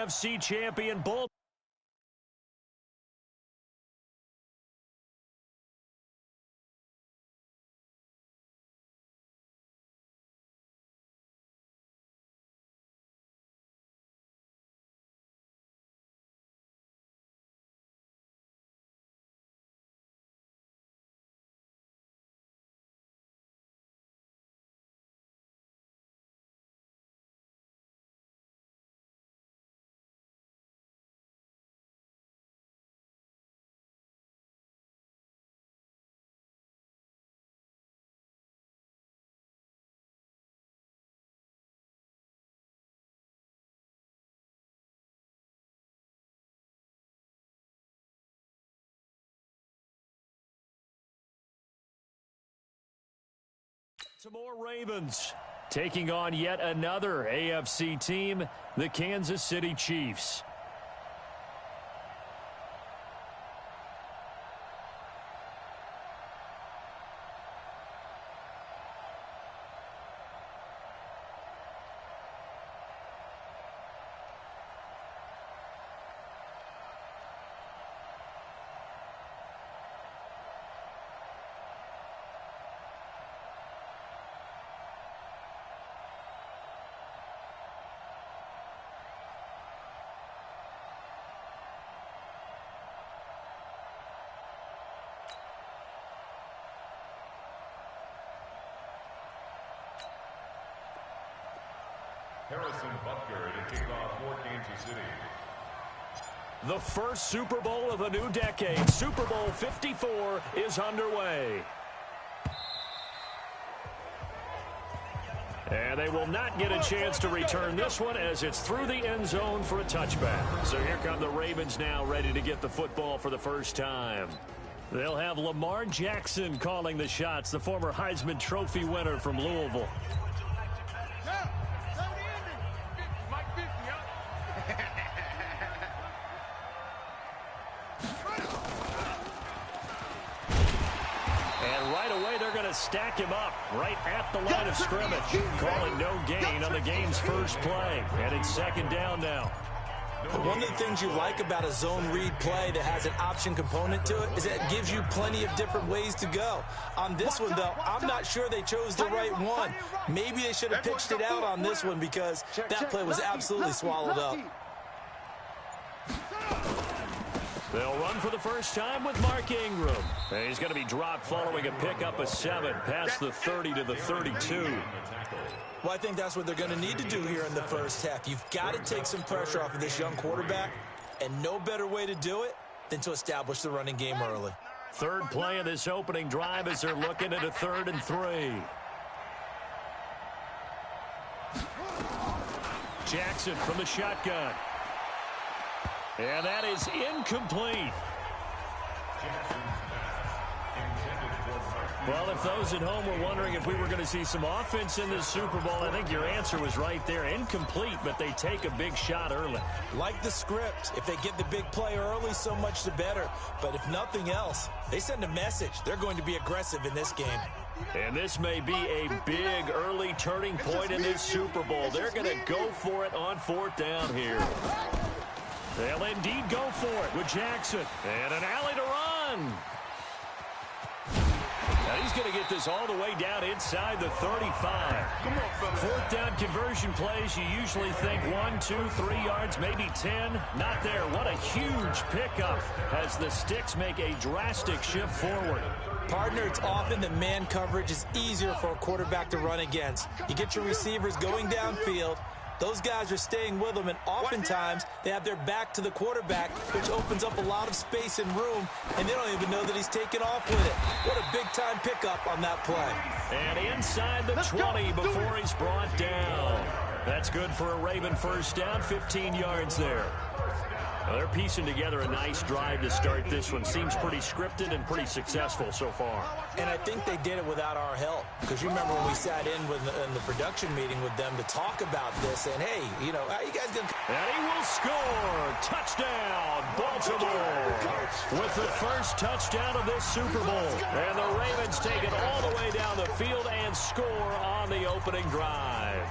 AFC champion Bull. Some more Ravens taking on yet another AFC team, the Kansas City Chiefs. Harrison Butker to kick off for Kansas City. The first Super Bowl of the new decade, Super Bowl 54, is underway. And they will not get a chance to return this one as it's through the end zone for a touchback. So here come the Ravens now, ready to get the football for the first time. They'll have Lamar Jackson calling the shots, the former Heisman Trophy winner from Louisville. Stack him up right at the line of scrimmage, calling no gain on the game's first play, and it's second down now. One of the things you like about a zone read play that has an option component to it is that it gives you plenty of different ways to go. On this one, though, I'm not sure they chose the right one. Maybe they should have pitched it out on this one because that play was absolutely swallowed up. They'll run for the first time with Mark Ingram. And he's going to be dropped following a pickup of 7 past the 30 to the 32. Well, I think that's what they're going to need to do here in the first half. You've got to take some pressure off of this young quarterback, and no better way to do it than to establish the running game early. Third play of this opening drive as they're looking at a 3rd and 3. Jackson from the shotgun. And that is incomplete. Well, if those at home were wondering if we were going to see some offense in this Super Bowl, I think your answer was right there. Incomplete, but they take a big shot early. Like the script, if they get the big play early, so much the better. But if nothing else, they send a message. They're going to be aggressive in this game. And this may be a big early turning point in this Super Bowl. They're going to go for it on 4th down here. They'll indeed go for it with Jackson. And an alley to run. Now he's going to get this all the way down inside the 35. 4th down conversion plays, you usually think 1, 2, 3 yards, maybe 10. Not there. What a huge pickup as the sticks make a drastic shift forward. Partner, it's often that man coverage is easier for a quarterback to run against. You get your receivers going downfield. Those guys are staying with them, and oftentimes they have their back to the quarterback, which opens up a lot of space and room, and they don't even know that he's taken off with it. What a big-time pickup on that play. And inside the 20 before he's brought down. That's good for a Raven first down, 15 yards there. Well, they're piecing together a nice drive to start this one. Seems pretty scripted and pretty successful so far. And I think they did it without our help. Because you remember when we sat in the production meeting with them to talk about this, and hey, you know, how you guys going to... And he will score! Touchdown, Baltimore! With the first touchdown of this Super Bowl. And the Ravens take it all the way down the field and score on the opening drive.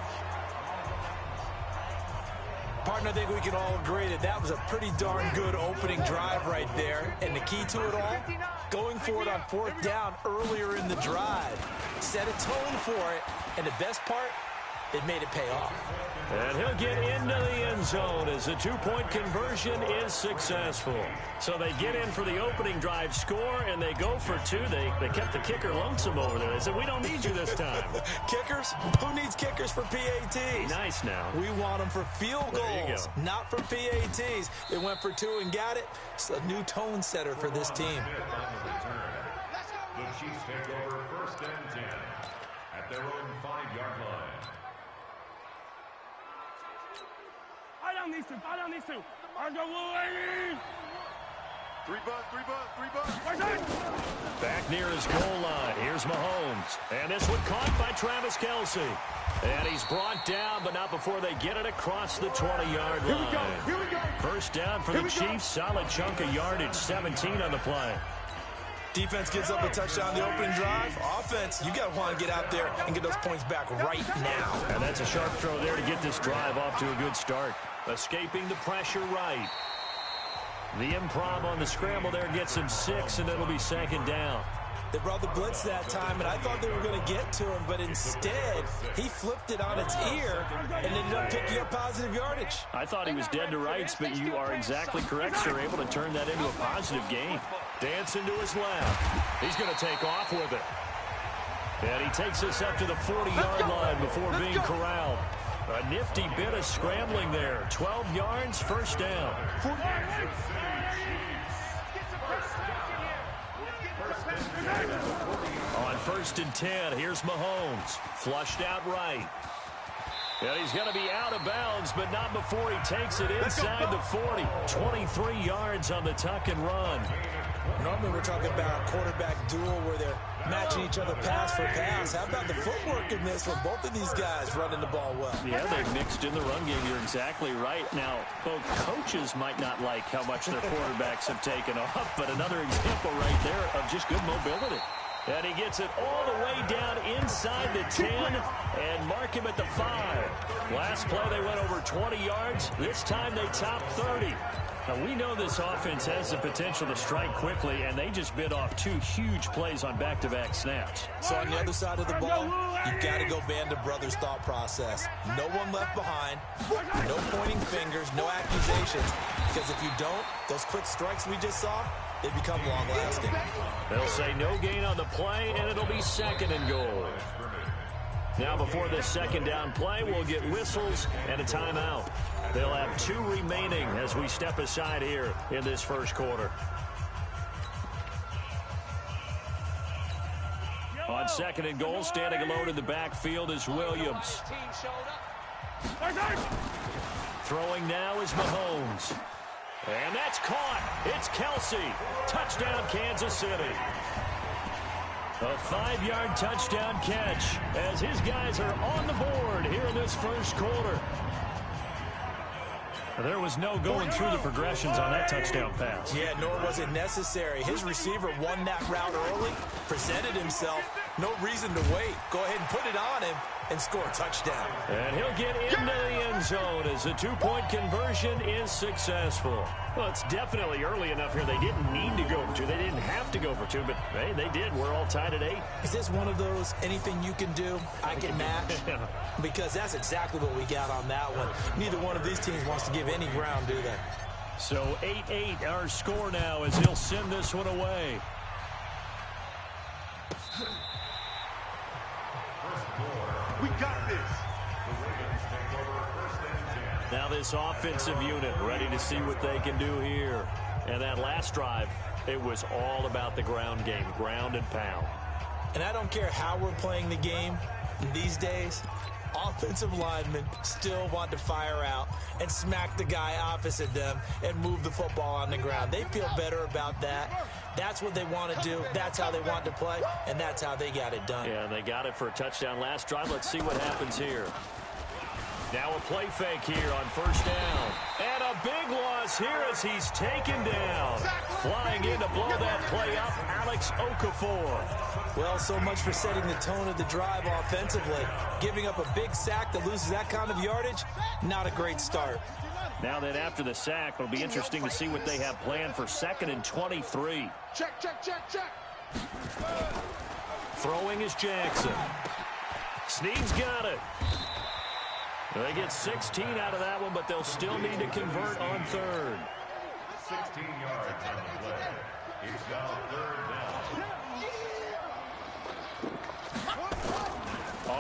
Partner, I think we can all agree that that was a pretty darn good opening drive right there. And the key to it all, going for it on 4th down earlier in the drive. Set a tone for it. And the best part, it made it pay off. And he'll get into the end zone as the two-point conversion is successful. So they get in for the opening drive score, and they go for 2. They kept the kicker lonesome over there. They said, we don't need you this time. Kickers? Who needs kickers for PATs? Nice now. We want them for field goals, not for PATs. They went for 2 and got it. It's a new tone setter for this team. The Chiefs take over 1st and 10 at their own 5-yard line. Fall down these two. Ladies. 3 bucks. Back near his goal line. Here's Mahomes. And this one caught by Travis Kelce. And he's brought down, but not before they get it across the 20-yard line. Here we go. First down for the Chiefs. Solid chunk of yardage. 17 on the play. Defense gives up a touchdown the opening drive. Offense, you got to want to get out there and get those points back right now. And that's a sharp throw there to get this drive off to a good start. Escaping the pressure right. The improv on the scramble there gets him 6, and it'll be 2nd down. They brought the blitz that time, and I thought they were going to get to him, but instead, he flipped it on its ear and ended up picking up positive yardage. I thought he was dead to rights, but you are exactly correct, sir. Able to turn that into a positive gain. Dancing to his left. He's going to take off with it. And he takes us up to the 40-yard line before being corralled. A nifty bit of scrambling there. 12 yards, 1st down. On 1st and 10, here's Mahomes. Flushed out right. And he's going to be out of bounds, but not before he takes it inside the 40. 23 yards on the tuck and run. Normally we're talking about a quarterback duel where they're matching each other pass for pass. How about the footwork in this from both of these guys running the ball well? Yeah, they mixed in the run game. You're exactly right. Now, both coaches might not like how much their quarterbacks have taken off, but another example right there of just good mobility. And he gets it all the way down inside the 10 and mark him at the 5. Last play they went over 20 yards. This time they topped 30. Now, we know this offense has the potential to strike quickly, and they just bit off 2 huge plays on back-to-back snaps. So on the other side of the ball, you've got to go band of brothers thought process. No one left behind, no pointing fingers, no accusations, because if you don't, those quick strikes we just saw, they become long-lasting. They'll say no gain on the play, and it'll be 2nd and goal. Now, before this 2nd down play, we'll get whistles and a timeout. They'll have 2 remaining as we step aside here in this 1st quarter. On 2nd and goal, standing alone in the backfield is Williams. Throwing now is Mahomes. And that's caught. It's Kelce. Touchdown, Kansas City. A 5-yard touchdown catch as his guys are on the board here in this 1st quarter. There was no going through the progressions on that touchdown pass. Yeah, nor was it necessary. His receiver won that route early, presented himself. No reason to wait. Go ahead and put it on him and score a touchdown. And he'll get into the end zone as the 2-point conversion is successful. Well, it's definitely early enough here. They didn't need to go for 2. They didn't have to go for 2, but, hey, they did. We're all tied at 8. Is this one of those anything you can do, I can match? Because that's exactly what we got on that one. Neither one of these teams wants to give any ground, do they? So 8-8 our score now as he'll send this one away. We got this. The Ravens take over 1st and 10. Now this offensive unit ready to see what they can do here. And that last drive, it was all about the ground game, ground and pound. And I don't care how we're playing the game these days, offensive linemen still want to fire out and smack the guy opposite them and move the football on the ground. They feel better about that. That's what they want to do. That's how they want to play, and that's how they got it done. Yeah, they got it for a touchdown last drive. Let's see what happens here. Now a play fake here on 1st down. And a big loss here as he's taken down. Flying in to blow that play up, Alex Okafor. Well, so much for setting the tone of the drive offensively. Giving up a big sack that loses that kind of yardage, not a great start. Now then, after the sack, it'll be interesting to see what they have planned for 2nd and 23. Check. Throwing is Jackson. Snead's got it. They get 16 out of that one, but they'll still need to convert on 3rd. 16 yards on the play. It's now 3rd down.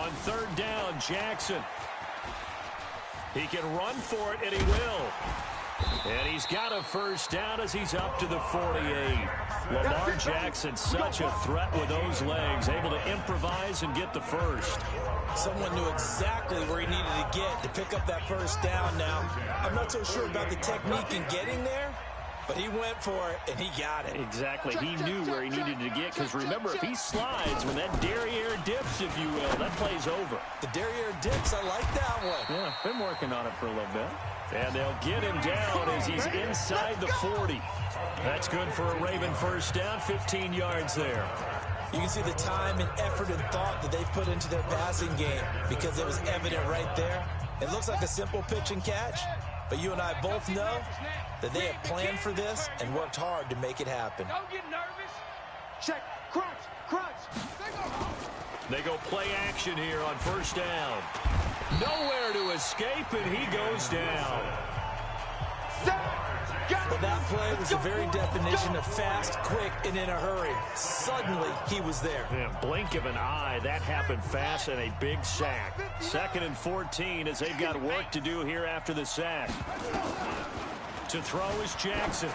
On 3rd down, Jackson. He can run for it, and he will. And he's got a 1st down as he's up to the 48. Lamar Jackson, such a threat with those legs, able to improvise and get the 1st. Someone knew exactly where he needed to get to pick up that 1st down now. I'm not so sure about the technique in getting there, but he went for it, and he got it. Exactly. He knew where he needed to get, because remember, if he slides, when that derriere dips, if you will, that play's over. The derriere dips, I like that one. Yeah, been working on it for a little bit. And they'll get him down as he's inside the 40. That's good for a Raven 1st down, 15 yards there. You can see the time and effort and thought that they put into their passing game because it was evident right there. It looks like a simple pitch and catch, but you and I both know that they have planned for this and worked hard to make it happen. Don't get nervous. Check. Crunch. They go play action here on 1st down. Nowhere to escape, and he goes down. Well, that play was the very definition of fast, quick, and in a hurry. Suddenly, he was there. Yeah, blink of an eye, that happened fast, and a big sack. 2nd and 14 as they've got work to do here after the sack. To throw is Jackson.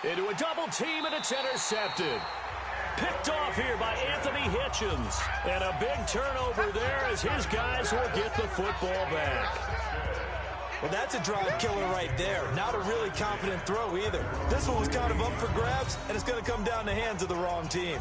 Into a double team, and it's intercepted. Picked off here by Anthony Hitchens. And a big turnover there as his guys will get the football back. Well, that's a drive killer right there. Not a really confident throw either. This one was kind of up for grabs, and it's going to come down in the hands of the wrong team.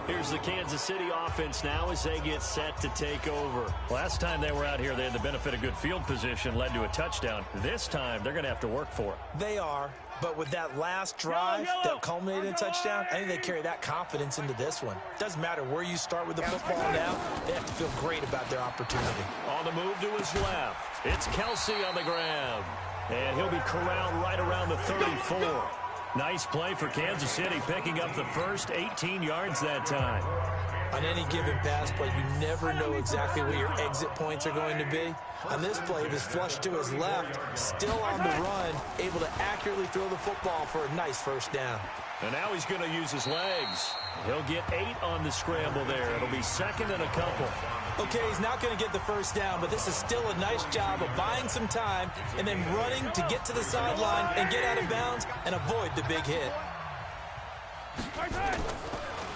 Here's the Kansas City offense now as they get set to take over. Last time they were out here, they had the benefit of good field position, led to a touchdown. This time, they're going to have to work for it. They are, but with that last drive that culminated in a touchdown, I think they carry that confidence into this one. Doesn't matter where you start with the football now, they have to feel great about their opportunity. On the move to his left, it's Kelsey on the grab. And he'll be corralled right around the 34. Nice play for Kansas City, picking up the first 18 yards that time. On any given pass play, you never know exactly where your exit points are going to be. On this play, he was flushed to his left, still on the run, able to accurately throw the football for a nice 1st down. And now he's going to use his legs. He'll get 8 on the scramble there. It'll be 2nd and a couple. Okay, he's not going to get the 1st down, but this is still a nice job of buying some time and then running to get to the sideline and get out of bounds and avoid the big hit.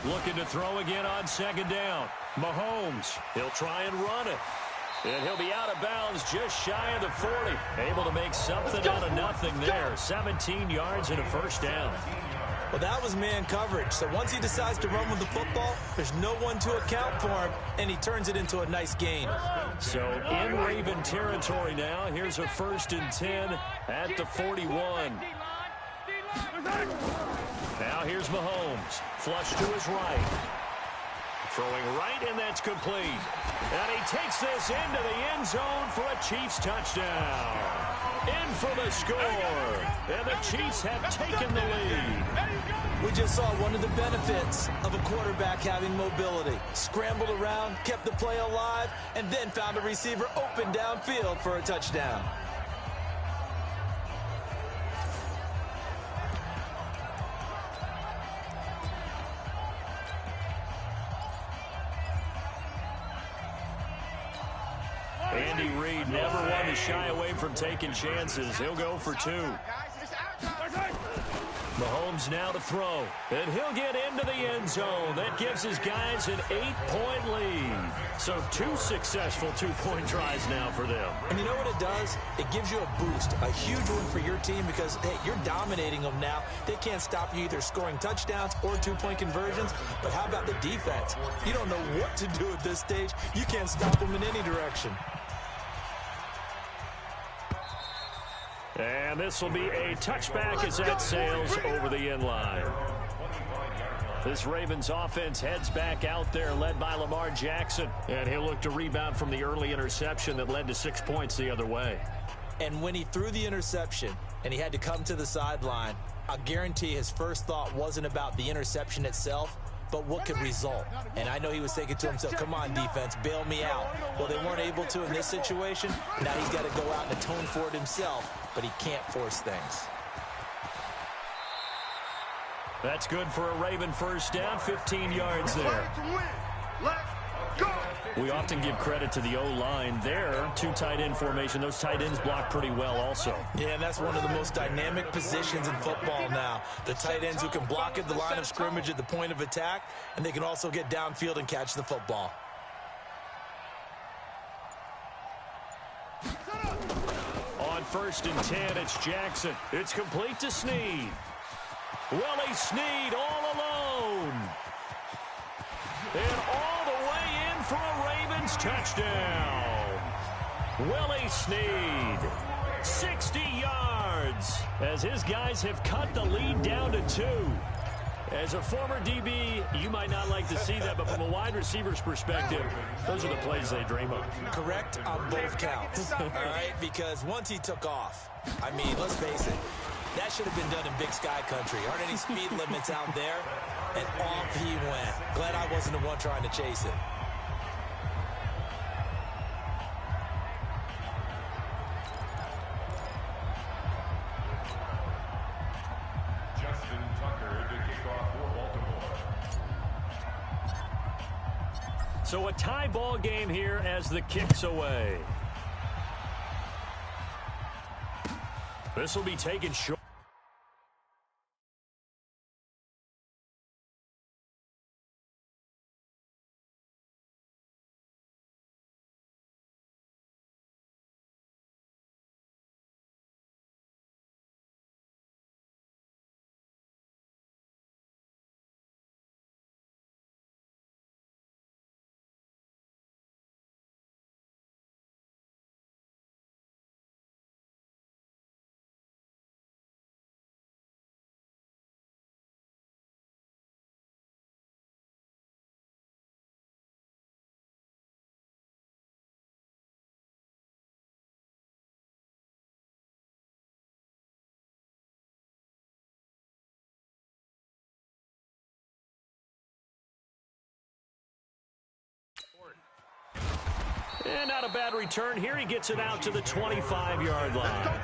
Looking to throw again on 2nd down. Mahomes, he'll try and run it. And he'll be out of bounds just shy of the 40. Able to make something out of nothing there. 17 yards and a 1st down. Well, that was man coverage. So once he decides to run with the football, there's no one to account for him, and he turns it into a nice gain. So in Raven territory now, here's a 1st and 10 at the 41. Now here's Mahomes. Flush to his right. Throwing right, and that's complete. And he takes this into the end zone for a Chiefs touchdown. In for the score. And the Chiefs have taken the lead. We just saw one of the benefits of a quarterback having mobility. Scrambled around, kept the play alive, and then found a receiver open downfield for a touchdown. Andy Reid never one to shy away from taking chances. He'll go for 2. Mahomes now to throw, and he'll get into the end zone. That gives his guys an 8-point lead. So 2 successful two-point tries now for them. And you know what it does? It gives you a boost, a huge one for your team because, hey, you're dominating them now. They can't stop you either scoring touchdowns or two-point conversions. But how about the defense? You don't know what to do at this stage. You can't stop them in any direction. And this will be a touchback as that sails over the end line. This Ravens offense heads back out there, led by Lamar Jackson. And he'll look to rebound from the early interception that led to 6 points the other way. And when he threw the interception and he had to come to the sideline, I guarantee his first thought wasn't about the interception itself, but what could result. And I know he was thinking to himself, come on, defense, bail me out. Well, they weren't able to in this situation. Now he's got to go out and atone for it himself, but he can't force things. That's good for a Raven first down, 15 yards there. We often give credit to the O-line there. Two tight end formation. Those tight ends block pretty well also. Yeah, and that's one of the most dynamic positions in football now. The tight ends who can block at the line of scrimmage at the point of attack, and they can also get downfield and catch the football. On 1st and 10, it's Jackson. It's complete to Snead. Willie Snead all alone. And all the way in for a Ravens touchdown. Willie Snead, 60 yards, as his guys have cut the lead down to 2. As a former DB, you might not like to see that, but from a wide receiver's perspective, those are the plays they dream of. Correct on both counts, all right? Because once he took off, I mean, let's face it, that should have been done in Big Sky Country. Aren't any speed limits out there? And off he went. Glad I wasn't the one trying to chase it. Justin Tucker to kick off for Baltimore. So a tie ball game here as the kick's away. This will be taken short. And not a bad return here. He gets it out to the 25-yard line.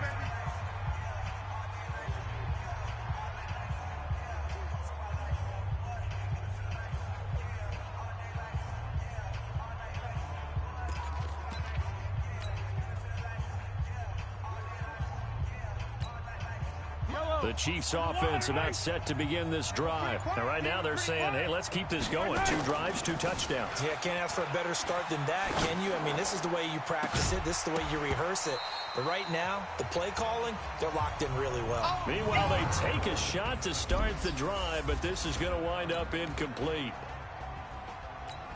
The Chiefs offense about set to begin this drive. And right now they're saying, hey, let's keep this going. 2 drives, 2 touchdowns. Yeah, can't ask for a better start than that, can you? I mean, this is the way you practice it. This is the way you rehearse it. But right now, the play calling, they're locked in really well. Meanwhile, they take a shot to start the drive, but this is going to wind up incomplete.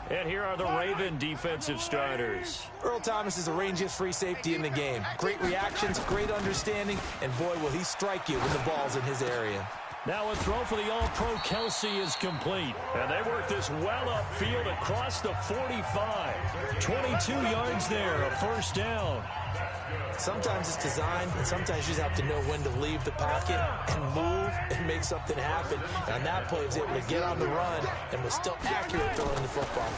And here are the Raven defensive starters. Earl Thomas is the rangiest free safety in the game. Great reactions, great understanding, and boy, will he strike you when the ball's in his area. Now a throw for the All-Pro Kelsey is complete. And they work this well upfield across the 45. 22 yards there, a first down. Sometimes it's design, and sometimes you just have to know when to leave the pocket and move and make something happen. And on that play, he was able to get on the run and was still accurate throwing the football.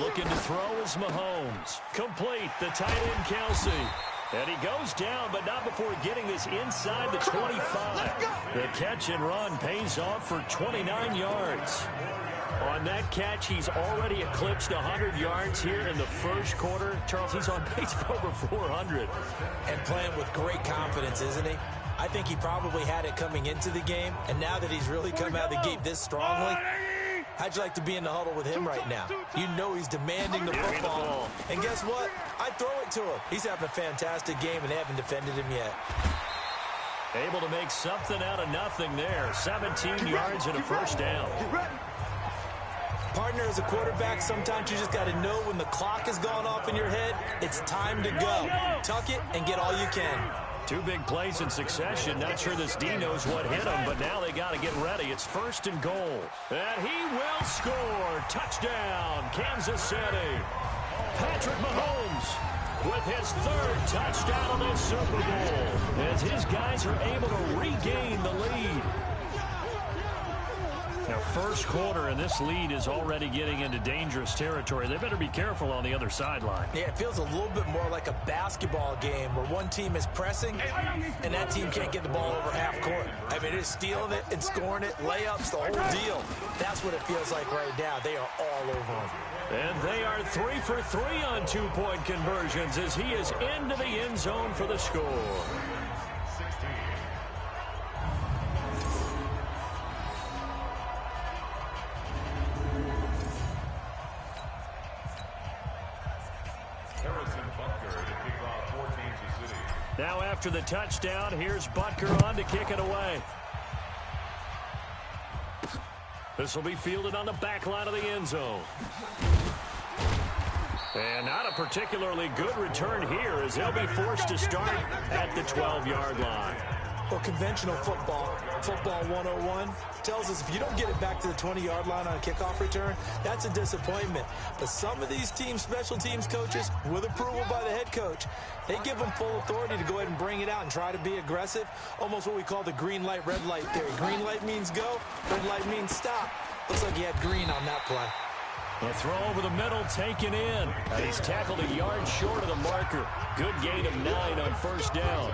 Looking to throw is Mahomes. Complete, the tight end Kelsey. And he goes down, but not before getting this inside the 25. The catch and run pays off for 29 yards. On that catch, he's already eclipsed 100 yards here in the first quarter. Charles, he's on pace for over 400. And playing with great confidence, isn't he? I think he probably had it coming into the game, and now that he's really come out of the gate this strongly, how'd you like to be in the huddle with him right now? You know he's demanding the football. And guess what? I'd throw it to him. He's having a fantastic game, and they haven't defended him yet. Able to make something out of nothing there. 17 yards and a first down. Partner, as a quarterback, sometimes you just got to know when the clock has gone off in your head, it's time to go. Tuck it and get all you can. Two big plays in succession. Not sure this D knows what hit him, but now they got to get ready. It's 1st and goal. And he will score. Touchdown, Kansas City. Patrick Mahomes with his 3rd touchdown of this Super Bowl as his guys are able to regain the lead. Now, first quarter, and this lead is already getting into dangerous territory. They better be careful on the other sideline. Yeah, it feels a little bit more like a basketball game where one team is pressing and that team can't get the ball over half court. I mean, it's stealing it and scoring it, layups, the whole deal. That's what it feels like right now. They are all over them. And they are 3 for 3 on 2-point conversions as he is into the end zone for the score. Now after the touchdown, here's Butker on to kick it away. This will be fielded on the back line of the end zone. And not a particularly good return here as they'll be forced to start at the 12-yard line. Well, conventional football 101, tells us if you don't get it back to the 20-yard line on a kickoff return, that's a disappointment. But some of these teams, special teams coaches, with approval by the head coach, they give them full authority to go ahead and bring it out and try to be aggressive, almost what we call the green light, red light theory. Green light means go, red light means stop. Looks like he had green on that play. The throw over the middle taken in. And he's tackled a yard short of the marker. Good gain of 9 on first down.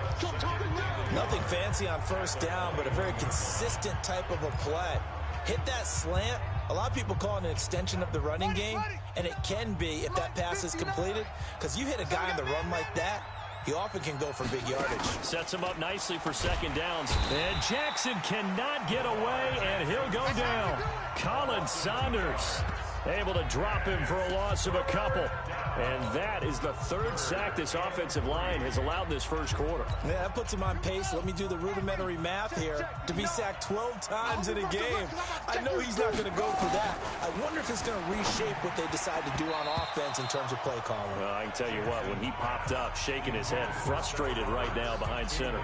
Nothing fancy on first down, but a very consistent type of a play. Hit that slant. A lot of people call it an extension of the running game, and it can be if that pass is completed, because you hit a guy on the run like that, he often can go for big yardage. Sets him up nicely for second downs. And Jackson cannot get away, and he'll go down. Colin Saunders able to drop him for a loss of a couple. And that is the 3rd sack this offensive line has allowed this first quarter. Yeah, that puts him on pace. Let me do the rudimentary math here. To be sacked 12 times in a game. I know he's not going to go for that. I wonder if it's going to reshape what they decide to do on offense in terms of play calling. Well, I can tell you what, when he popped up, shaking his head, frustrated right now behind center.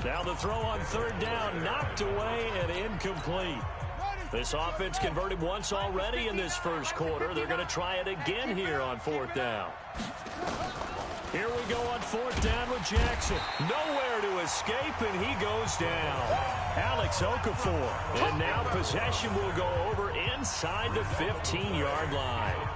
Now the throw on 3rd down, knocked away and incomplete. This offense converted once already in this first quarter. They're going to try it again here on 4th down. Here we go on 4th down with Jackson. Nowhere to escape, and he goes down. Alex Okafor. And now possession will go over inside the 15-yard line.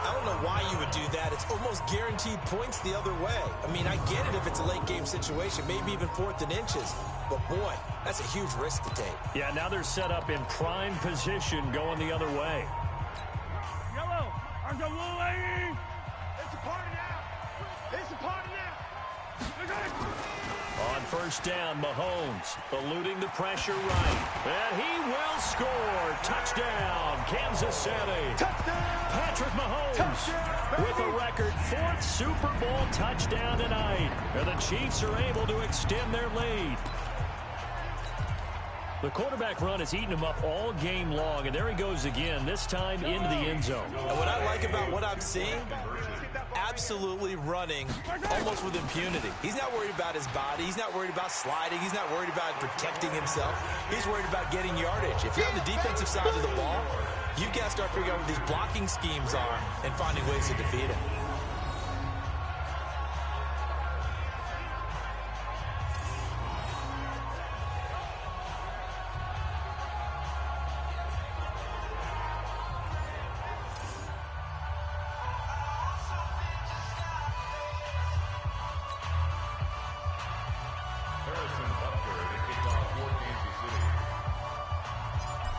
I don't know why you would do that. It's almost guaranteed points the other way. I mean, I get it if it's a late game situation, maybe even 4th and inches. But, boy, that's a huge risk to take. Yeah, now they're set up in prime position going the other way. Yellow, on the blue lane. It's a party now. It's a party now. On first down, Mahomes eluding the pressure right. And he will score. Touchdown, Kansas City. Touchdown. Patrick Mahomes touchdown, with a record 4th Super Bowl touchdown tonight. And the Chiefs are able to extend their lead. The quarterback run has eaten him up all game long, and there he goes again, this time into the end zone. And what I like about what I'm seeing, absolutely running almost with impunity. He's not worried about his body. He's not worried about sliding. He's not worried about protecting himself. He's worried about getting yardage. If you're on the defensive side of the ball, you've got to start figuring out what these blocking schemes are and finding ways to defeat him.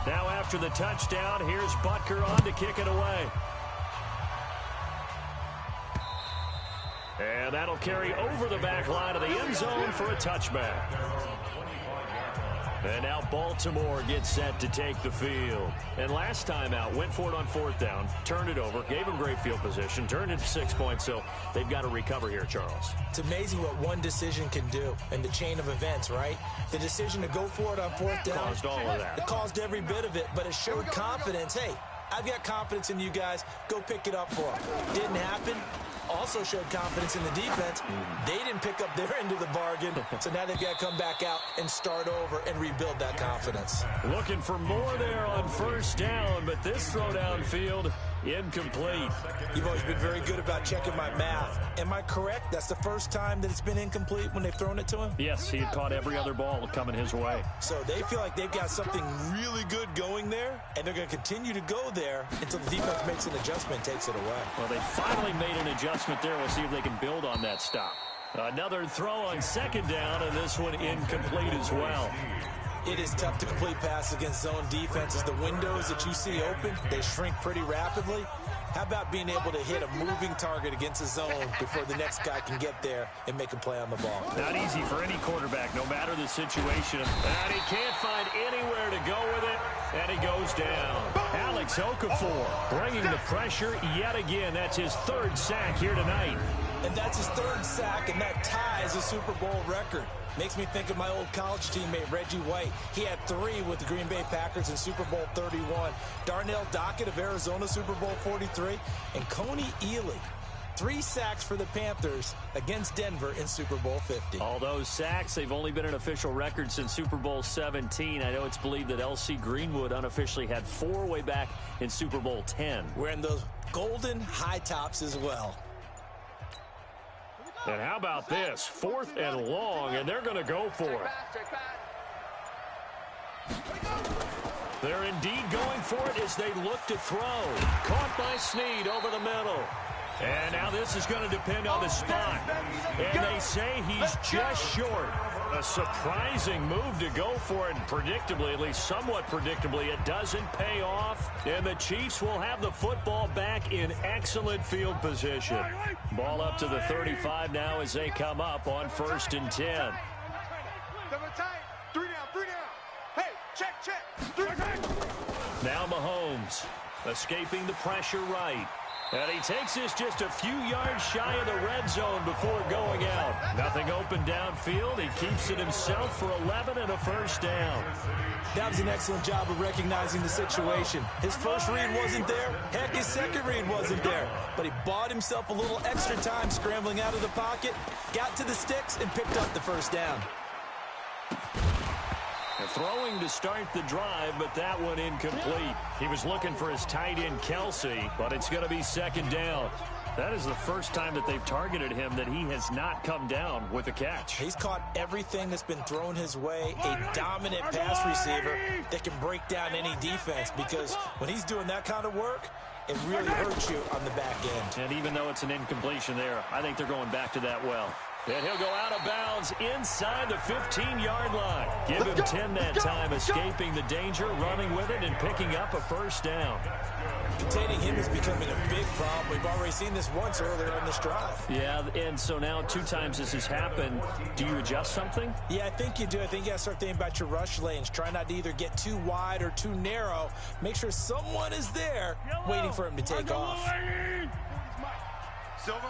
Now after the touchdown, here's Butker on to kick it away. And that'll carry over the back line of the end zone for a touchback. And now Baltimore gets set to take the field. And last time out, went for it on 4th down, turned it over, gave them great field position, turned it to 6 points, so they've got to recover here, Charles. It's amazing what one decision can do in the chain of events, right? The decision to go for it on 4th down Caused all of that. It caused every bit of it, but it showed confidence. Hey, I've got confidence in you guys. Go pick it up for them. Didn't happen. Also showed confidence in the defense. They didn't pick up their end of the bargain, so now they've got to come back out and start over and rebuild that confidence. Looking for more there on first down, but this throw downfield, incomplete. You've always been very good about checking my math. Am I correct? That's the first time that it's been incomplete when they've thrown it to him? Yes, he had caught every other ball coming his way. So they feel like they've got something really good going there, and they're going to continue to go there until the defense makes an adjustment and takes it away. Well, they finally made an adjustment there. We'll see if they can build on that stop. Another throw on second down, and this one incomplete as well. It is tough to complete passes against zone defenses. The windows that you see open, they shrink pretty rapidly. How about being able to hit a moving target against a zone before the next guy can get there and make a play on the ball? Not easy for any quarterback, no matter the situation. And he can't find anywhere to go with it, and he goes down. Alex Okafor bringing the pressure yet again. That's his third sack here tonight. And that's his third sack, and that ties a Super Bowl record. Makes me think of my old college teammate, Reggie White. He had 3 with the Green Bay Packers in Super Bowl 31. Darnell Dockett of Arizona, Super Bowl 43. And Coney Ely, 3 sacks for the Panthers against Denver in Super Bowl 50. All those sacks, they've only been an official record since Super Bowl 17. I know it's believed that L.C. Greenwood unofficially had 4 way back in Super Bowl 10. Wearing those golden high tops as well. And how about this? 4th and long, and they're going to go for it. They're indeed going for it as they look to throw. Caught by Snead over the middle. And now this is going to depend on the spot. And they say he's just short. A surprising move to go for it. And predictably, at least somewhat predictably, it doesn't pay off. And the Chiefs will have the football back in excellent field position. Ball up to the 35 now as they come up on 1st and 10. 3 down, 3 down. Hey, check. 3 down. Now Mahomes escaping the pressure right. And he takes this just a few yards shy of the red zone before going out. Nothing open downfield. He keeps it himself for 11 and a first down. That was an excellent job of recognizing the situation. His first read wasn't there. Heck, his second read wasn't there. But he bought himself a little extra time scrambling out of the pocket, got to the sticks, and picked up the first down. Throwing to start the drive, but that one incomplete. He was looking for his tight end, Kelsey, but it's going to be 2nd down. That is the first time that they've targeted him that he has not come down with a catch. He's caught everything that's been thrown his way, a dominant pass receiver that can break down any defense, because when he's doing that kind of work, it really hurts you on the back end. And even though it's an incompletion there, I think they're going back to that well. And he'll go out of bounds inside the 15-yard line. Give him 10 that time, escaping the danger, running with it, and picking up a first down. Containing him is becoming a big problem. We've already seen this once earlier on this drive. Yeah, and so now 2 times this has happened. Do you adjust something? Yeah, I think you do. I think you got to start thinking about your rush lanes. Try not to either get too wide or too narrow. Make sure someone is there waiting for him to take off. Silver.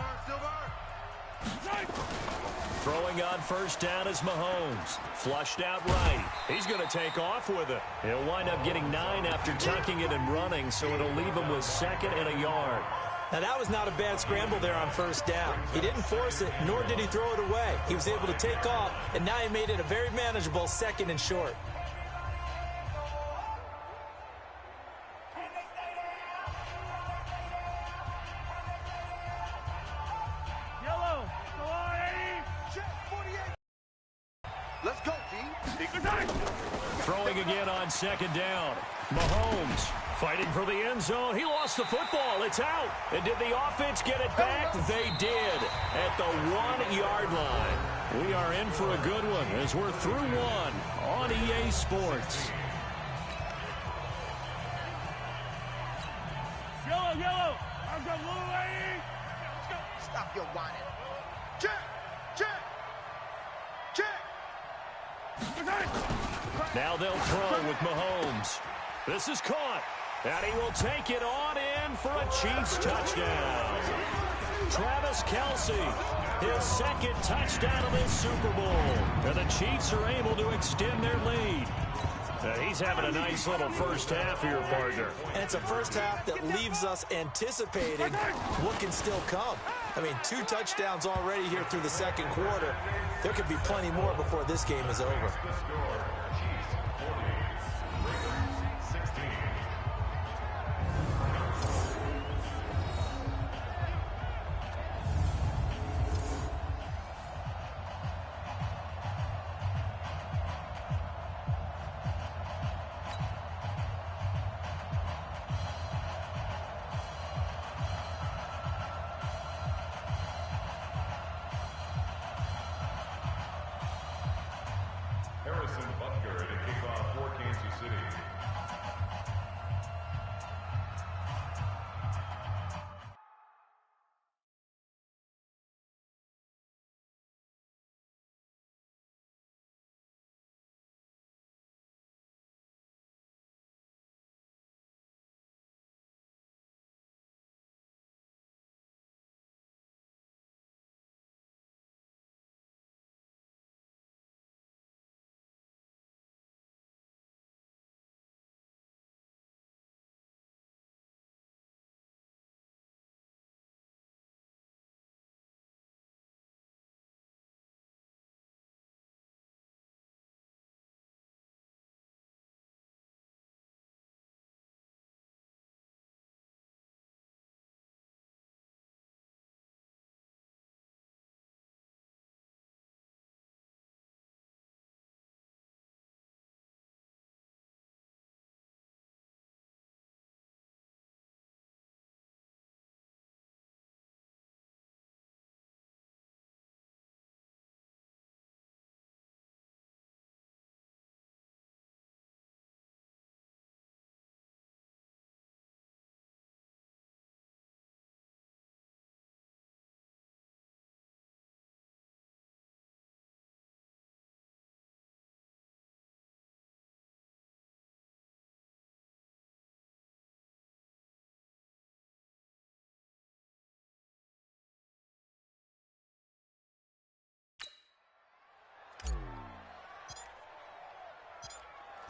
Throwing on first down is Mahomes. Flushed out right. He's going to take off with it. He'll wind up getting 9 after tucking it and running, so it'll leave him with 2nd and a yard. Now, that was not a bad scramble there on first down. He didn't force it, nor did he throw it away. He was able to take off, and now he made it a very manageable 2nd and short. Let's go, D. Throwing again on 2nd down. Mahomes fighting for the end zone. He lost the football. It's out. And did the offense get it back? They did at the 1-yard line. We are in for a good one as we're through 1 on EA Sports. Yellow. I've got blue lane. Let's go. Stop your whining. Check. Now they'll throw with Mahomes. This is caught, and he will take it on in for a Chiefs touchdown. Travis Kelce, his 2nd touchdown of this Super Bowl. And the Chiefs are able to extend their lead. He's having a nice little first half here, partner. And it's a first half that leaves us anticipating what can still come. I mean, 2 touchdowns already here through the second quarter. There could be plenty more before this game is over.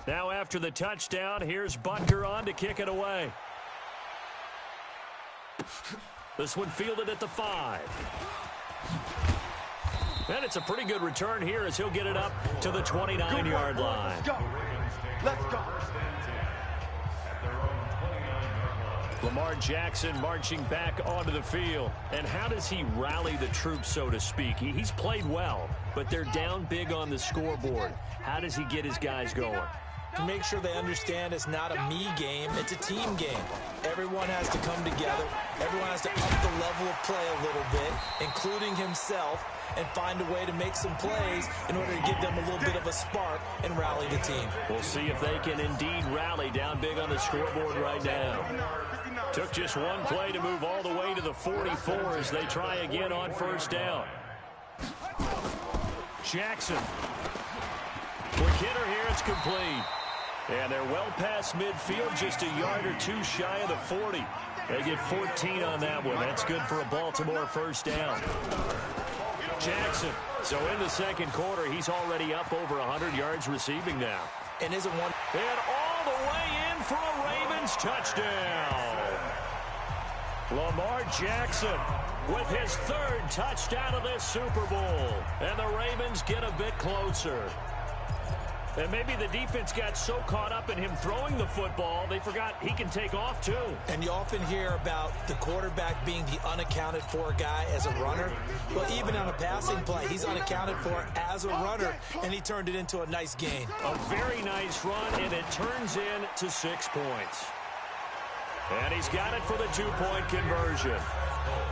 Now after the touchdown, here's Butker on to kick it away. This one fielded at the 5. And it's a pretty good return here as he'll get it up to the 29-yard line. Let's go. Let's go. Lamar Jackson marching back onto the field. And how does he rally the troops, so to speak? He's played well, but they're down big on the scoreboard. How does he get his guys going? To make sure they understand it's not a me game, it's a team game. Everyone has to come together. Everyone has to up the level of play a little bit, including himself, and find a way to make some plays in order to give them a little bit of a spark and rally the team. We'll see if they can indeed rally down big on the scoreboard right now. Took just one play to move all the way to the 44 as they try again on first down. Jackson. Quick hitter here, it's complete. And they're well past midfield, just a yard or two shy of the 40. They get 14 on that one. That's good for a Baltimore first down. Jackson. So in the second quarter, he's already up over 100 yards receiving now. And isn't one. And all the way in for a Ravens touchdown. Lamar Jackson with his 3rd touchdown of this Super Bowl. And the Ravens get a bit closer. And maybe the defense got so caught up in him throwing the football, they forgot he can take off too. And you often hear about the quarterback being the unaccounted for guy as a runner. Well, even on a passing play, he's unaccounted for as a runner, and he turned it into a nice gain. A very nice run, and it turns into 6 points. And he's got it for the 2-point conversion.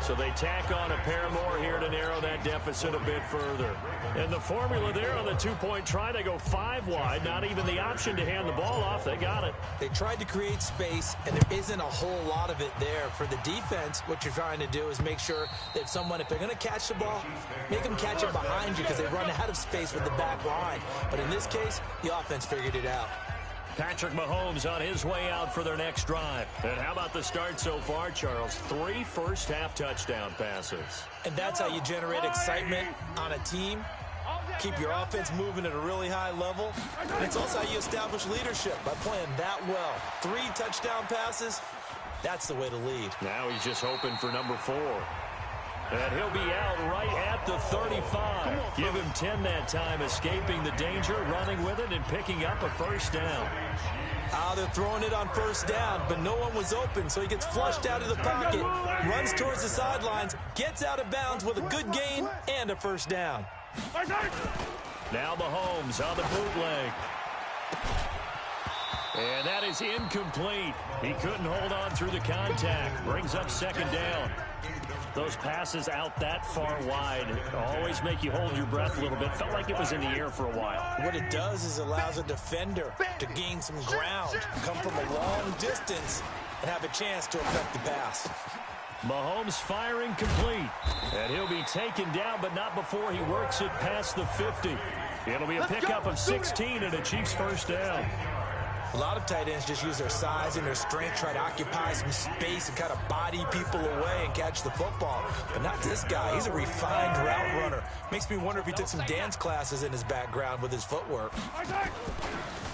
So they tack on a pair more here to narrow that deficit a bit further. And the formula there on the 2-point try, they go 5 wide, not even the option to hand the ball off. They got it. They tried to create space, and there isn't a whole lot of it there. For the defense, what you're trying to do is make sure that someone, if they're going to catch the ball, make them catch it behind you because they run out of space with the back line. But in this case, the offense figured it out. Patrick Mahomes on his way out for their next drive. And how about the start so far, Charles? 3 first-half touchdown passes. And that's how you generate excitement on a team. keep your offense moving at a really high level. And it's also how you establish leadership, by playing that well. 3 touchdown passes, that's the way to lead. Now he's just hoping for number 4. And he'll be out right at the 35. Give him 10 that time, escaping the danger, running with it, and picking up a first down. They're throwing it on first down, but no one was open, so he gets flushed out of the pocket, runs towards the sidelines, gets out of bounds with a good gain and a first down. Now Mahomes on the bootleg. And that is incomplete. He couldn't hold on through the contact. Brings up second down. Those passes out that far wide always make you hold your breath a little bit. Felt like it was in the air for a while. What it does is allows a defender to gain some ground, come from a long distance, and have a chance to affect the pass. Mahomes firing complete. And he'll be taken down, but not before he works it past the 50. It'll be a pickup of 16 and a Chiefs first down. A lot of tight ends just use their size and their strength, try to occupy some space and kind of body people away and catch the football. But not this guy. He's a refined route runner. Makes me wonder if he took some dance classes in his background with his footwork.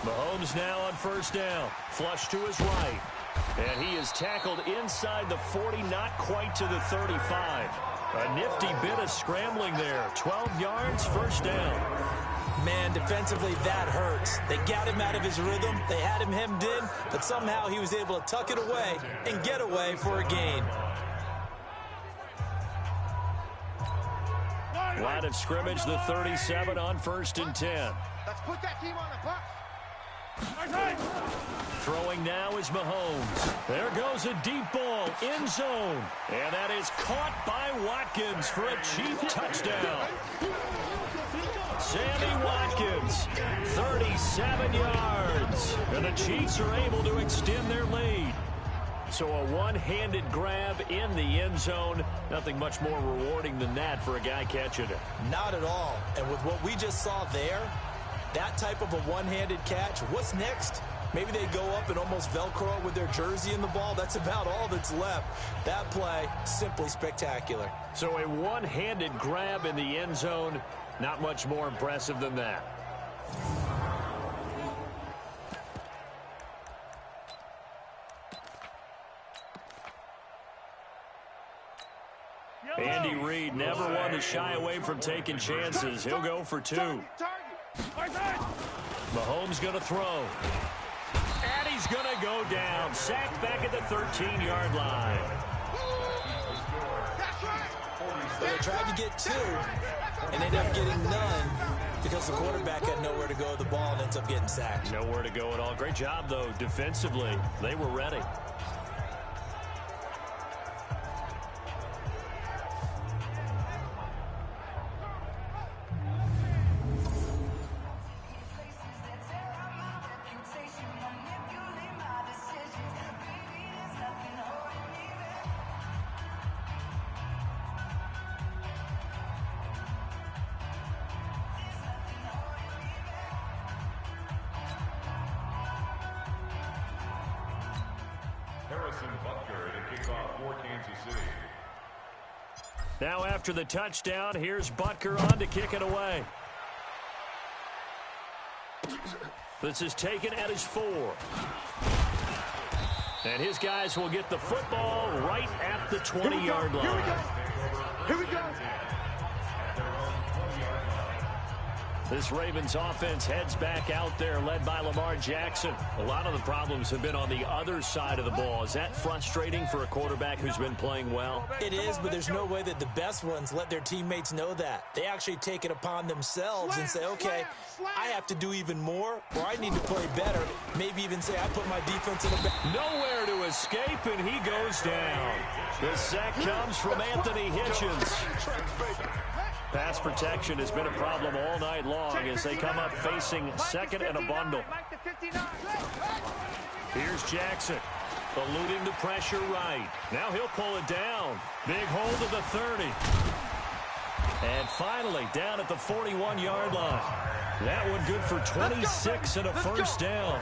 Mahomes now on first down. Flush to his right. And he is tackled inside the 40, not quite to the 35. A nifty bit of scrambling there. 12 yards, first down. Man, defensively, that hurts. They got him out of his rhythm. They had him hemmed in, but somehow he was able to tuck it away and get away for a gain. Line of scrimmage, the 37 on 1st and 10. Let's put that team on the bus. Throwing now is Mahomes. There goes a deep ball, end zone. And that is caught by Watkins for a Chief touchdown. Sammy Watkins, 37 yards. And the Chiefs are able to extend their lead. So a one-handed grab in the end zone. Nothing much more rewarding than that for a guy catching it. Not at all. And with what we just saw there, that type of a one-handed catch, what's next? Maybe they go up and almost Velcro with their jersey in the ball. That's about all that's left. That play, simply spectacular. So a one-handed grab in the end zone. Not much more impressive than that. Andy Reid never one to shy away from taking chances. He'll go for 2. Mahomes going to throw. And he's going to go down. Sacked back at the 13-yard line. Well, they tried to get 2, and ended up getting none because the quarterback had nowhere to go with the ball and ends up getting sacked. Nowhere to go at all. Great job, though, defensively. They were ready. Now after the touchdown, here's Butker on to kick it away. This is taken at his 4. And his guys will get the football right at the 20-yard line. Here we go. Here we go. This Ravens offense heads back out there, led by Lamar Jackson. A lot of the problems have been on the other side of the ball. Is that frustrating for a quarterback who's been playing well? It is, but there's no way that the best ones let their teammates know that. They actually take it upon themselves and say, okay, I have to do even more, or I need to play better. Maybe even say, I put my defense in the back. Nowhere to escape, and he goes down. The sack comes from Anthony Hitchens. Pass protection has been a problem all night long as they come up facing second and a bundle. Here's Jackson, eluding the pressure right. Now he'll pull it down. Big hold of the 30. And finally down at the 41-yard line. That one good for 26 and a first down.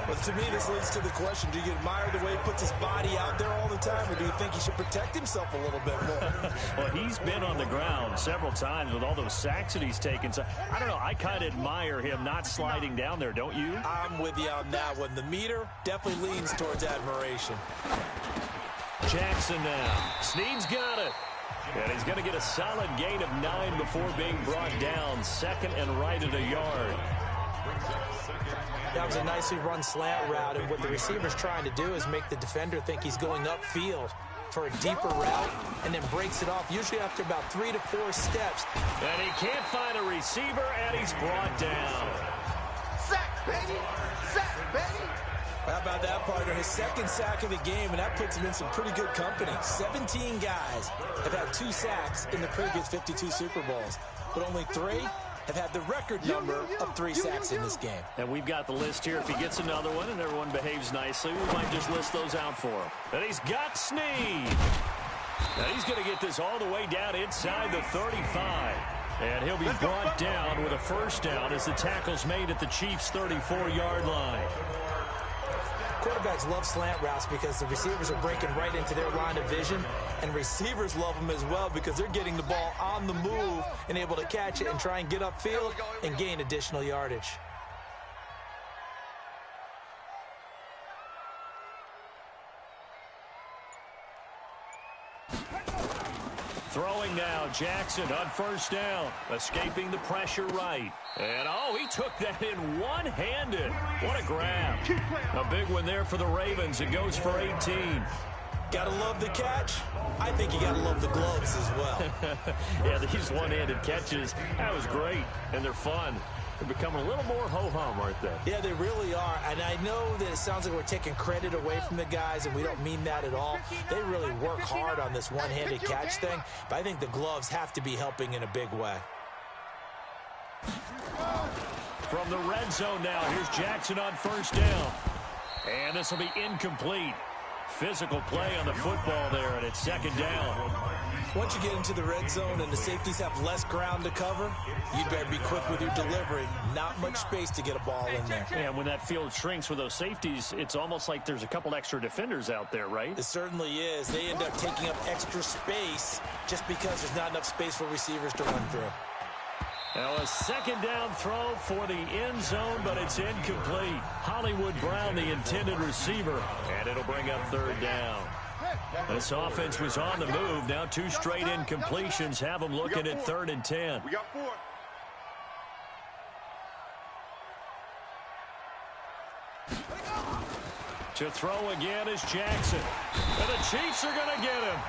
But to me, this leads to the question, do you admire the way he puts his body out there all the time, or do you think he should protect himself a little bit more? Well, he's been on the ground several times with all those sacks that he's taken. So, I don't know, I kind of admire him not sliding down there, don't you? I'm with you on that one. The meter definitely leans towards admiration. Jackson now. Snead's got it. And he's going to get a solid gain of 9 before being brought down. Second and right at a yard. That was a nicely run slant route, and what the receiver's trying to do is make the defender think he's going upfield for a deeper route, and then breaks it off, usually after about 3 to 4 steps. And he can't find a receiver, and he's brought down. Sack, baby! Sack, baby! How about that, partner? His second sack of the game, and that puts him in some pretty good company. 17 guys have had 2 sacks in the previous 52 Super Bowls, but only 3 have had the record number of 3 sacks in this game. And we've got the list here. If he gets another one and everyone behaves nicely, we might just list those out for him. And he's got Snead. Now he's going to get this all the way down inside the 35. And he'll be brought down with a first down as the tackle's made at the Chiefs' 34-yard line. Quarterbacks love slant routes because the receivers are breaking right into their line of vision, and receivers love them as well because they're getting the ball on the move and able to catch it and try and get upfield and gain additional yardage. Throwing now, Jackson on first down, escaping the pressure right. And, oh, he took that in one-handed. What a grab. A big one there for the Ravens. It goes for 18. Gotta love the catch. I think you gotta love the gloves as well. Yeah, these one-handed catches, that was great, and they're fun. They're becoming a little more ho-hum, aren't they? Yeah, they really are. And I know that it sounds like we're taking credit away from the guys, and we don't mean that at all. They really work hard on this one-handed catch thing, but I think the gloves have to be helping in a big way. From the red zone now, here's Jackson on first down. And this will be incomplete. Physical play on the football there, and it's second down. Once you get into the red zone and the safeties have less ground to cover, you better be quick with your delivery. Not much space to get a ball in there. And when that field shrinks with those safeties, it's almost like there's a couple extra defenders out there, right? It certainly is. They end up taking up extra space just because there's not enough space for receivers to run through. Now a second down throw for the end zone, but it's incomplete. Hollywood Brown, the intended receiver, and it'll bring up third down. This offense was on the move. Now 2 straight incompletions have them looking at 3rd and 10. We got 4. To throw again is Jackson. And the Chiefs are going to get him.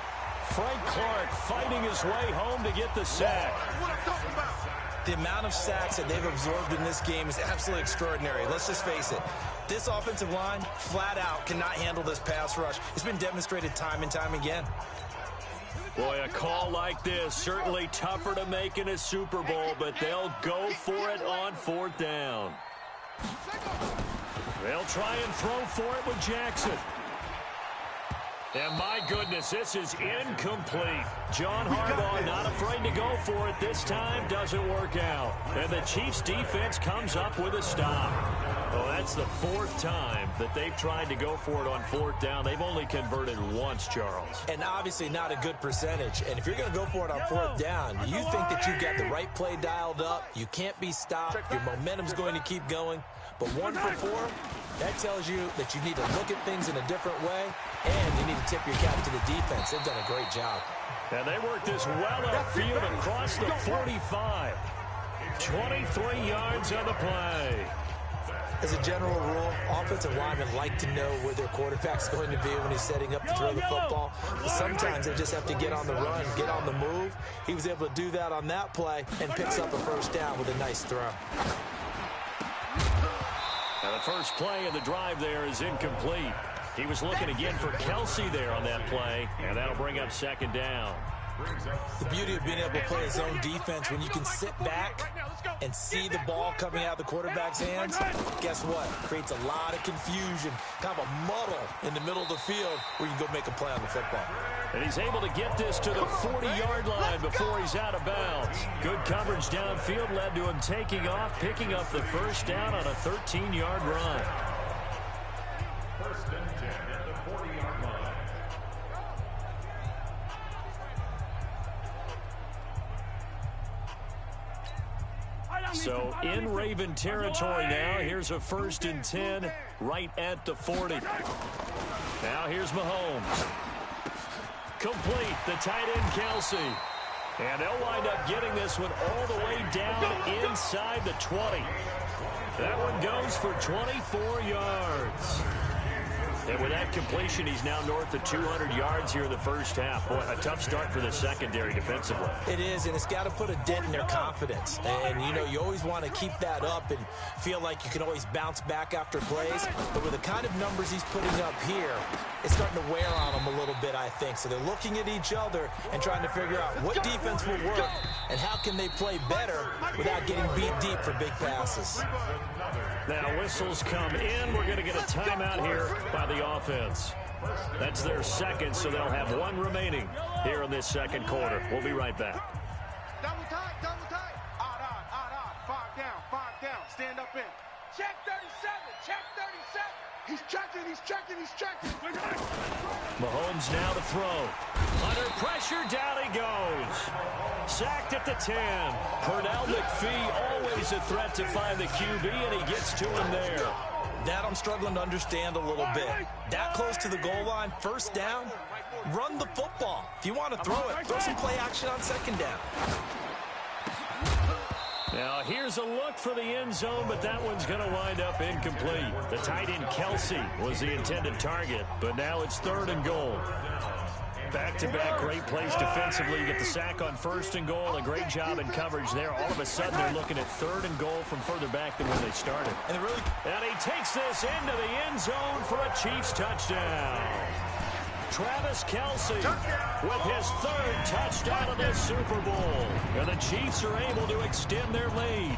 Frank Clark fighting his way home to get the sack. What I'm talking about. The amount of sacks that they've absorbed in this game is absolutely extraordinary. Let's just face it. This offensive line, flat out, cannot handle this pass rush. It's been demonstrated time and time again. Boy, a call like this, certainly tougher to make in a Super Bowl, but they'll go for it on 4th down. They'll try and throw for it with Jackson. And my goodness, this is incomplete. John Harbaugh not afraid to go for it this time. Doesn't work out. And the Chiefs defense comes up with a stop. Oh, that's the 4th time that they've tried to go for it on 4th down. They've only converted once, Charles. And obviously not a good percentage. And if you're going to go for it on 4th down, you think that you've got the right play dialed up. You can't be stopped. Your momentum's going to keep going. But 1 for 4, that tells you that you need to look at things in a different way, and you need to tip your cap to the defense. They've done a great job. And they worked this well upfield across the 45. 23 yards on the play. As a general rule, offensive linemen like to know where their quarterback's going to be when he's setting up to throw the football. But sometimes they just have to get on the run, get on the move. He was able to do that on that play and picks up a first down with a nice throw. Now the first play of the drive there is incomplete. He was looking again for Kelsey there on that play, and that'll bring up second down. The beauty of being able to play his own defense, when you can sit back and see the ball coming out of the quarterback's hands, guess what? Creates a lot of confusion, kind of a muddle in the middle of the field where you can go make a play on the football. And he's able to get this to the 40-yard line before he's out of bounds. Good coverage downfield led to him taking off, picking up the first down on a 13-yard run. So in Raven territory now. Here's a 1st and 10 right at the 40. Now here's Mahomes. Complete, the tight end Kelsey. And they'll wind up getting this one all the way down inside the 20. That one goes for 24 yards. And with that completion, he's now north of 200 yards here in the first half. Boy, a tough start for the secondary defensively. It is, and it's got to put a dent in their confidence. And, you know, you always want to keep that up and feel like you can always bounce back after plays. But with the kind of numbers he's putting up here, it's starting to wear on them a little bit, I think. So they're looking at each other and trying to figure out what defense will work and how can they play better without getting beat deep for big passes. Now whistles come in. We're going to get a timeout here by the offense. That's their second, so they'll have one remaining here in this second quarter. We'll be right back. Double tight, double tight. Odd. 5 down. Stand up in. Check 37, check 37. He's checking. Mahomes now to throw. Under pressure, down he goes. Sacked at the 10. Pernell McPhee, always a threat to find the QB, and he gets to him there. That I'm struggling to understand a little bit. That close to the goal line, 1st down, run the football. If you want to throw it, throw some play action on 2nd down. Now here's a look for the end zone, but that one's going to wind up incomplete. The tight end Kelsey was the intended target, but now it's 3rd and goal. Back-to-back great plays defensively. You get the sack on 1st and goal. A great job in coverage there. All of a sudden, they're looking at 3rd and goal from further back than when they started. And he takes this into the end zone for a Chiefs touchdown. Travis Kelce with his 3rd touchdown of this Super Bowl. And the Chiefs are able to extend their lead.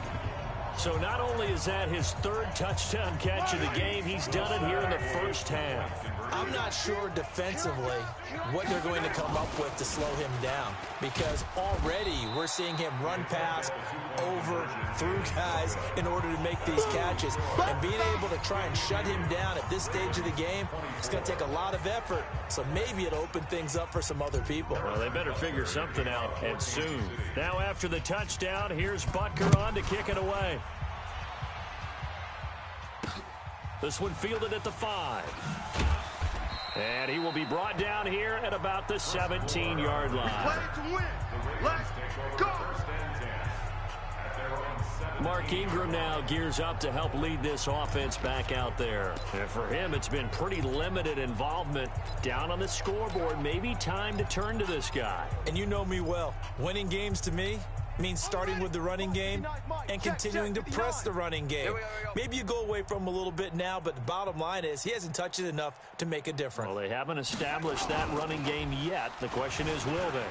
So not only is that his 3rd touchdown catch of the game, he's done it here in the first half. I'm not sure defensively what they're going to come up with to slow him down, because already we're seeing him run past, over, through guys in order to make these catches. And being able to try and shut him down at this stage of the game, it's going to take a lot of effort. So maybe it'll open things up for some other people. Well, they better figure something out, and soon. Now after the touchdown, here's Butker on to kick it away. This one fielded at the 5. And he will be brought down here at about the 17-yard line. Play to win. Let's go. Mark Ingram now gears up to help lead this offense back out there. And for him, it's been pretty limited involvement down on the scoreboard. Maybe time to turn to this guy. And you know me well. Winning games to me means starting with the running game and continuing to press the running game. Maybe you go away from him a little bit now, but the bottom line is he hasn't touched it enough to make a difference. Well, they haven't established that running game yet. The question is, will they?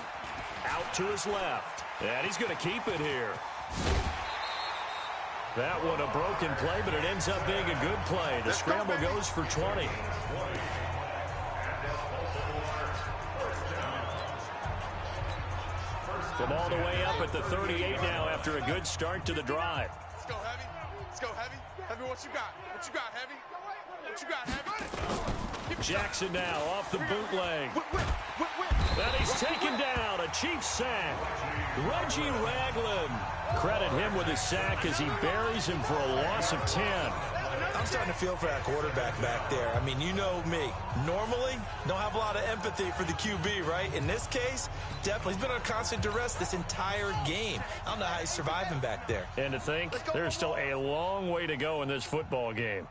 Out to his left. And he's going to keep it here. That one a broken play, but it ends up being a good play. The scramble goes for 20. From all the way up at the 38 now after a good start to the drive. Let's go, Heavy. Let's go, Heavy. Heavy, what you got? What you got, Heavy? What you got, Heavy? Jackson now off the bootleg. And he's taken down. A Chiefs sack. Reggie Ragland. Credit him with his sack as he buries him for a loss of 10. I'm starting to feel for that quarterback back there. I mean, you know me. Normally, don't have a lot of empathy for the QB, right? In this case, definitely. He's been on constant duress this entire game. I don't know how he's surviving back there. And to think, there's still a long way to go in this football game.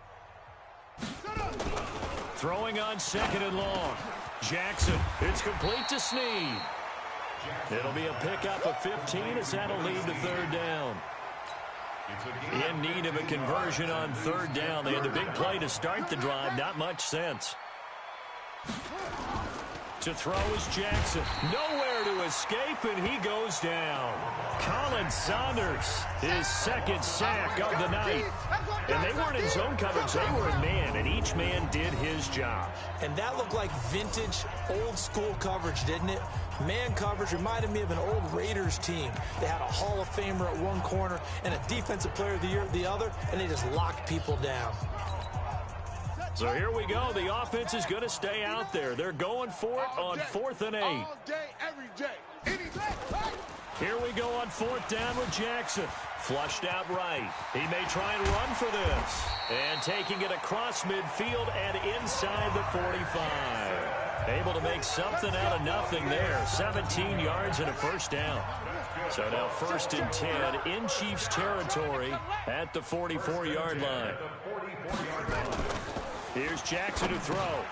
Throwing on 2nd and long. Jackson, it's complete to Snead. It'll be a pickup of 15 as that'll lead to 3rd down. In need of a conversion on 3rd down. They had the big play to start the drive. Not much sense. To throw is Jackson. Nowhere to escape, and he goes down. Colin Saunders, his 2nd sack of the night. And they weren't in zone coverage. They were in man, and each man did his job. And that looked like vintage, old-school coverage, didn't it? Man coverage reminded me of an old Raiders team. They had a Hall of Famer at one corner and a Defensive Player of the Year at the other, and they just locked people down. So here we go. The offense is going to stay out there. They're going for it on 4th and 8. All day, every day. Any day. Here we go on 4th down with Jackson. Flushed out right. He may try and run for this. And taking it across midfield and inside the 45. Able to make something out of nothing there. 17 yards and a first down. So now 1st and 10 in Chiefs territory at the 44-yard line. Here's Jackson to throw.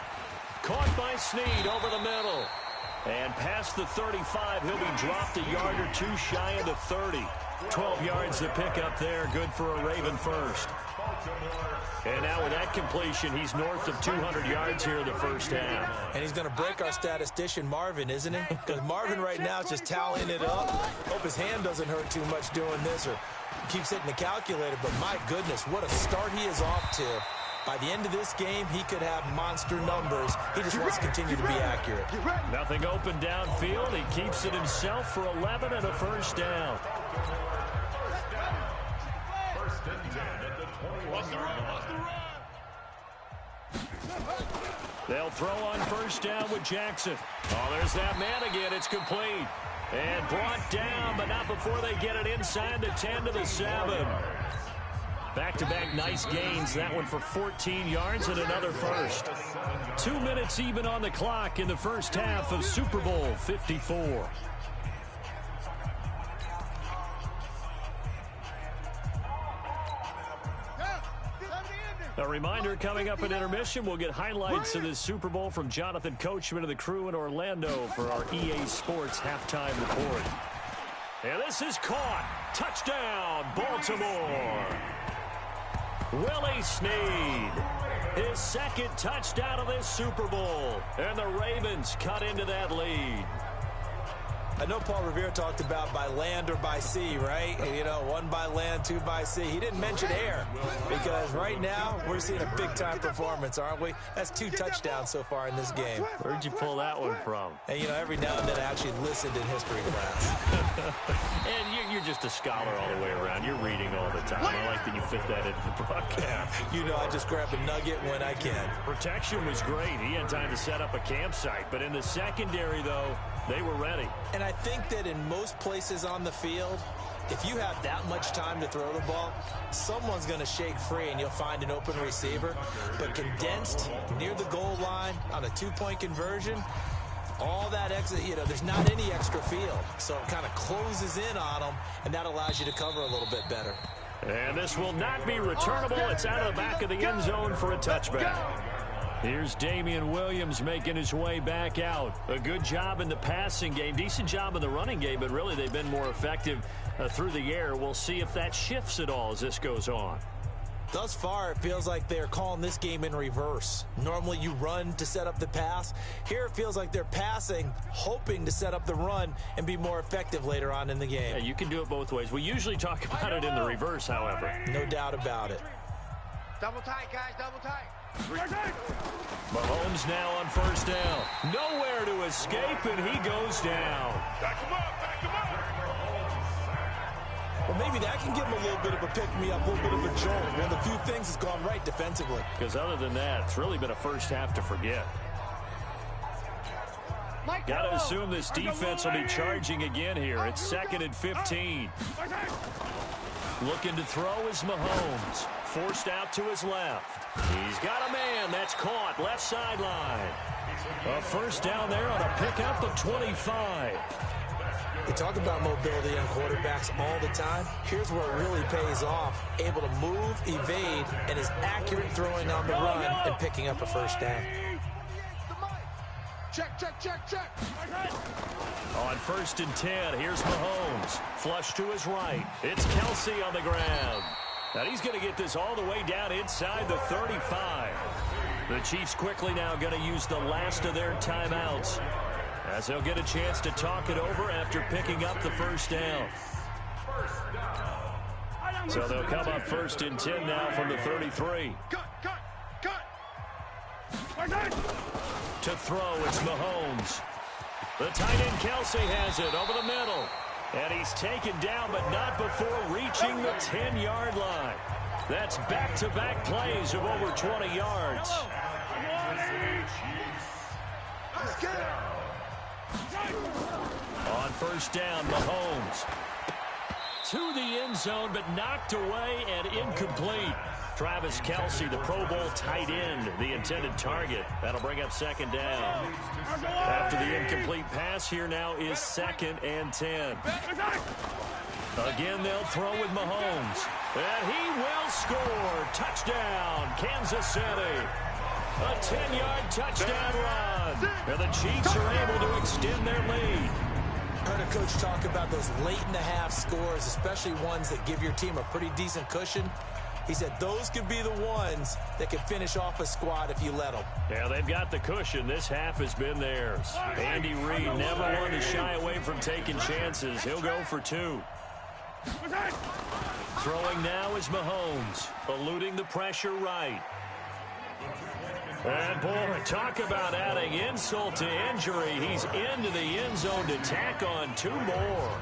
Caught by Snead over the middle. And past the 35, he'll be dropped a yard or two shy of the 30. 12 yards to pick up there. Good for a Raven first. And now with that completion, he's north of 200 yards here in the first half. And he's going to break our statistician, Marvin, isn't he? Because Marvin right now is just tallying it up. Hope his hand doesn't hurt too much doing this or keeps hitting the calculator. But my goodness, what a start he is off to. By the end of this game, he could have monster numbers. He just wants to continue to be accurate. Nothing open downfield. He keeps it himself for 11 and a first down. They'll throw on first down with Jackson. Oh, there's that man again. It's complete. And brought down, but not before they get it inside the 10 to the 7. Back-to-back nice gains. That one for 14 yards and another first. 2 minutes even on the clock in the first half of Super Bowl 54. A reminder, coming up at intermission, we'll get highlights of this Super Bowl from Jonathan Coachman and the crew in Orlando for our EA Sports halftime report. And this is caught. Touchdown, Baltimore. Willie Snead, his second touchdown of this Super Bowl. And the Ravens cut into that lead. I know Paul Revere talked about by land or by sea, right? You know, 1 by land, 2 by sea. He didn't mention air because right now we're seeing a big-time performance, aren't we? That's 2 touchdowns so far in this game. Where'd you pull that one from? And, you know, every now and then I actually listened in history class. And you're just a scholar all the way around. You're reading all the time. I like that you fit that into the broadcast. You know, I just grab a nugget when I can. Protection was great. He had time to set up a campsite. But in the secondary, though, they were ready. And I think that in most places on the field, if you have that much time to throw the ball, someone's going to shake free and you'll find an open receiver. But condensed near the goal line on a 2-point conversion, all that extra, you know, there's not any extra field. So it kind of closes in on them, and that allows you to cover a little bit better. And this will not be returnable. It's out of the back of the end zone for a touchback. Here's Damian Williams making his way back out. A good job in the passing game. Decent job in the running game, but really they've been more effective through the air. We'll see if that shifts at all as this goes on. Thus far, it feels like they're calling this game in reverse. Normally you run to set up the pass. Here it feels like they're passing, hoping to set up the run and be more effective later on in the game. Yeah, you can do it both ways. We usually talk about it in the reverse, however. No doubt about it. Double tight, guys, double tight. Mahomes now on first down. Nowhere to escape, and he goes down. Back him up, back him up. Well, maybe that can give him a little bit of a pick-me-up, a little bit of a jolt. One of the few things that's gone right defensively. Because other than that, it's really been a first half to forget. Got to assume this defense will be charging again here. It's 2nd and 15. Looking to throw is Mahomes. Forced out to his left. He's got a man. That's caught. Left sideline. A first down there on a pickup of 25. We talk about mobility on quarterbacks all the time. Here's where it really pays off. Able to move, evade, and is accurate throwing on the run and picking up a first down. Check, check, check, check. On 1st and 10, here's Mahomes. Flush to his right. It's Kelsey on the ground. And he's going to get this all the way down inside the 35. The Chiefs quickly now going to use the last of their timeouts, as they'll get a chance to talk it over after picking up the first down. So they'll come up 1st and 10 now from the 33. To throw, it's Mahomes. The tight end Kelsey has it over the middle. And he's taken down, but not before reaching the 10-yard line. That's back-to-back plays of over 20 yards. On 1st down, Mahomes. to the end zone, but knocked away and incomplete. Travis Kelce, the Pro Bowl tight end, the intended target. That'll bring up second down. After the incomplete pass, here now is 2nd and 10. Again, they'll throw with Mahomes. And he will score. Touchdown, Kansas City. A 10-yard touchdown run. And the Chiefs are able to extend their lead. Heard a coach talk about those late-in-the-half scores, especially ones that give your team a pretty decent cushion. He said those could be the ones that can finish off a squad if you let them. Yeah, they've got the cushion. This half has been theirs. Andy Reid never one to shy away from taking chances. He'll go for 2. Throwing now is Mahomes, eluding the pressure right. And, boy, talk about adding insult to injury. He's into the end zone to tack on 2 more.